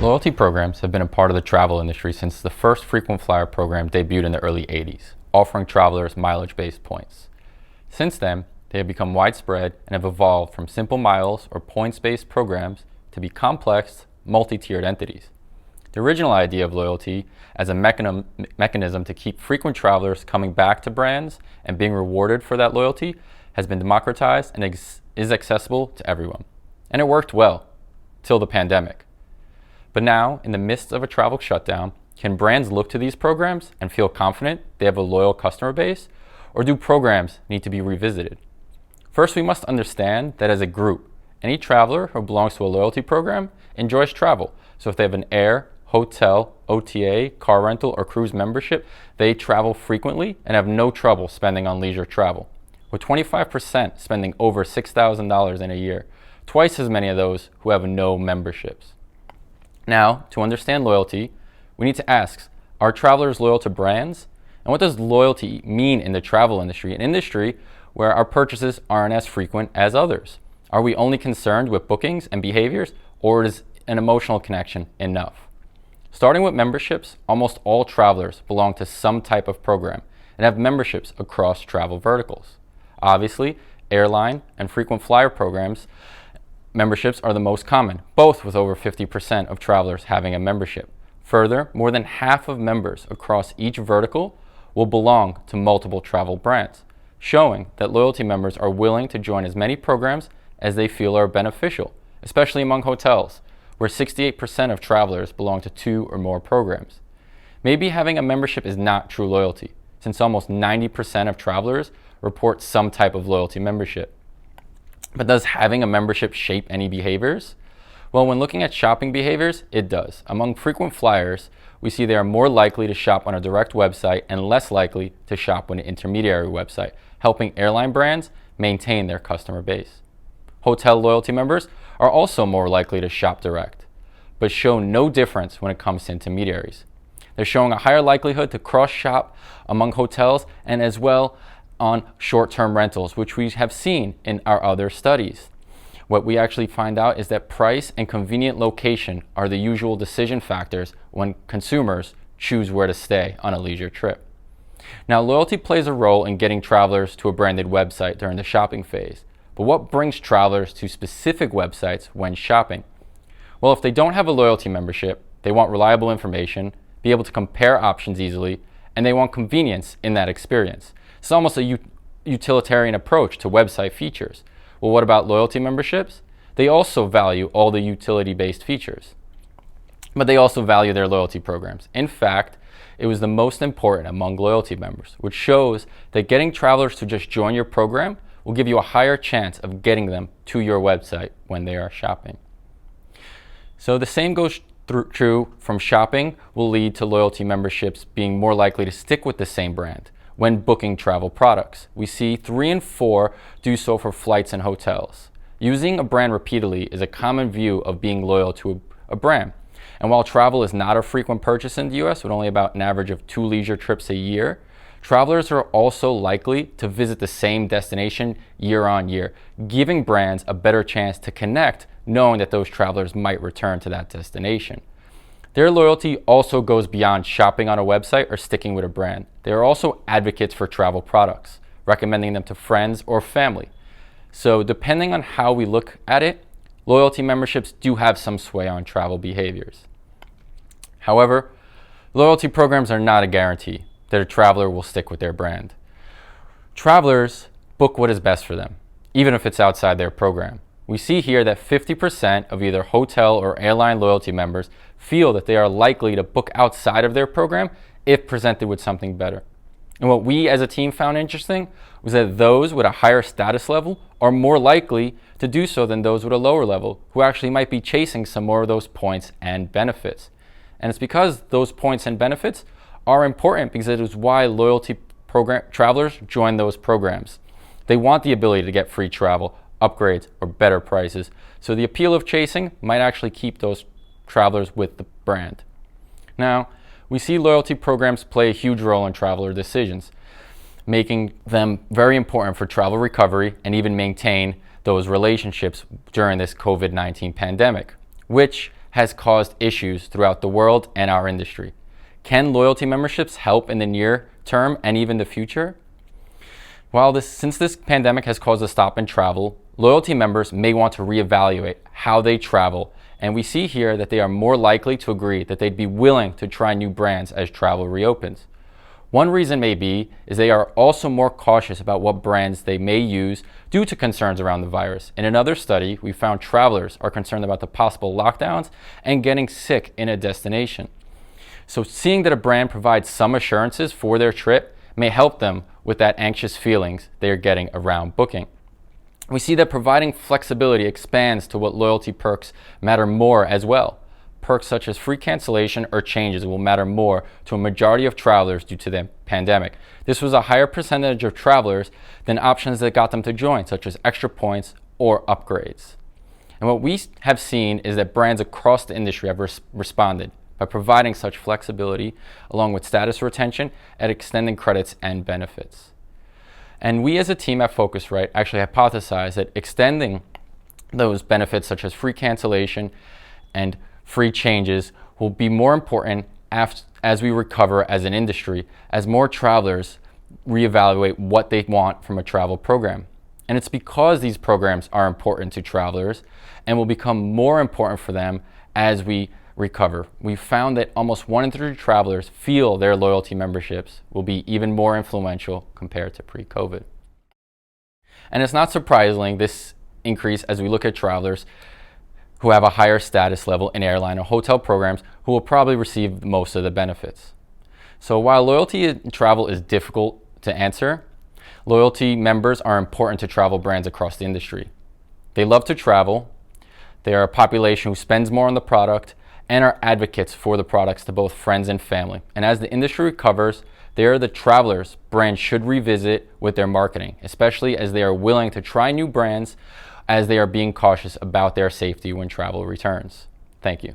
Loyalty programs have been a part of the travel industry since the first frequent flyer program debuted in the early 80s, offering travelers mileage-based points. Since then, they have become widespread and have evolved from simple miles or points-based programs to be complex, multi-tiered entities. The original idea of loyalty as a mechanism to keep frequent travelers coming back to brands and being rewarded for that loyalty has been democratized and is accessible to everyone. And it worked well, till the pandemic. But now, in the midst of a travel shutdown, can brands look to these programs and feel confident they have a loyal customer base, or do programs need to be revisited? First, we must understand that as a group, any traveler who belongs to a loyalty program enjoys travel. So if they have an air, hotel, OTA, car rental, or cruise membership, they travel frequently and have no trouble spending on leisure travel, with 25% spending over $6,000 in a year, twice as many of those who have no memberships. Now, to understand loyalty, we need to ask, are travelers loyal to brands? And what does loyalty mean in the travel industry, an industry where our purchases aren't as frequent as others? Are we only concerned with bookings and behaviors, or is an emotional connection enough? Starting with memberships, almost all travelers belong to some type of program and have memberships across travel verticals. Obviously, airline and frequent flyer programs memberships are the most common, both with over 50% of travelers having a membership. Further, more than half of members across each vertical will belong to multiple travel brands, showing that loyalty members are willing to join as many programs as they feel are beneficial, especially among hotels, where 68% of travelers belong to 2 or more programs. Maybe having a membership is not true loyalty, since almost 90% of travelers report some type of loyalty membership. But does having a membership shape any behaviors? Well, when looking at shopping behaviors, it does. Among frequent flyers, we see they are more likely to shop on a direct website and less likely to shop on an intermediary website, helping airline brands maintain their customer base. Hotel loyalty members are also more likely to shop direct, but show no difference when it comes to intermediaries. They're showing a higher likelihood to cross-shop among hotels and as well on short-term rentals, which we have seen in our other studies. What we actually find out is that price and convenient location are the usual decision factors when consumers choose where to stay on a leisure trip. Now, loyalty plays a role in getting travelers to a branded website during the shopping phase. But what brings travelers to specific websites when shopping? Well, if they don't have a loyalty membership, they want reliable information, be able to compare options easily, and they want convenience in that experience. It's almost a utilitarian approach to website features. Well, what about loyalty memberships? They also value all the utility-based features, but they also value their loyalty programs. In fact, it was the most important among loyalty members, which shows that getting travelers to just join your program will give you a higher chance of getting them to your website when they are shopping. So the same goes true from shopping will lead to loyalty memberships being more likely to stick with the same brand when booking travel products. We see 3 in 4 do so for flights and hotels. Using a brand repeatedly is a common view of being loyal to a brand. And while travel is not a frequent purchase in the US, with only about an average of 2 leisure trips a year, travelers are also likely to visit the same destination year on year, giving brands a better chance to connect, knowing that those travelers might return to that destination. Their loyalty also goes beyond shopping on a website or sticking with a brand. They are also advocates for travel products, recommending them to friends or family. So depending on how we look at it, loyalty memberships do have some sway on travel behaviors. However, loyalty programs are not a guarantee that a traveler will stick with their brand. Travelers book what is best for them, even if it's outside their program. We see here that 50% of either hotel or airline loyalty members feel that they are likely to book outside of their program if presented with something better. And what we as a team found interesting was that those with a higher status level are more likely to do so than those with a lower level, who actually might be chasing some more of those points and benefits. And it's because those points and benefits are important, because it is why loyalty program travelers join those programs. They want the ability to get free travel, upgrades, or better prices. So the appeal of chasing might actually keep those travelers with the brand. Now, we see loyalty programs play a huge role in traveler decisions, making them very important for travel recovery and even maintain those relationships during this COVID-19 pandemic, which has caused issues throughout the world and our industry. Can loyalty memberships help in the near term and even the future? Since this pandemic has caused a stop in travel, loyalty members may want to reevaluate how they travel, and we see here that they are more likely to agree that they'd be willing to try new brands as travel reopens. One reason may be is they are also more cautious about what brands they may use due to concerns around the virus. In another study, we found travelers are concerned about the possible lockdowns and getting sick in a destination. So seeing that a brand provides some assurances for their trip may help them with that anxious feelings they are getting around booking. We see that providing flexibility expands to what loyalty perks matter more as well. Perks such as free cancellation or changes will matter more to a majority of travelers due to the pandemic. This was a higher percentage of travelers than options that got them to join, such as extra points or upgrades. And what we have seen is that brands across the industry have responded by providing such flexibility along with status retention and extending credits and benefits. And we as a team at Phocuswright actually hypothesized that extending those benefits such as free cancellation and free changes will be more important as we recover as an industry, as more travelers reevaluate what they want from a travel program. And it's because these programs are important to travelers and will become more important for them as we recover. We found that almost 1 in 3 travelers feel their loyalty memberships will be even more influential compared to pre-COVID. And it's not surprising this increase as we look at travelers who have a higher status level in airline or hotel programs who will probably receive most of the benefits. So while loyalty in travel is difficult to answer, loyalty members are important to travel brands across the industry. They love to travel, they are a population who spends more on the product, and are advocates for the products to both friends and family. And as the industry recovers, they are the travelers brands should revisit with their marketing, especially as they are willing to try new brands as they are being cautious about their safety when travel returns. Thank you.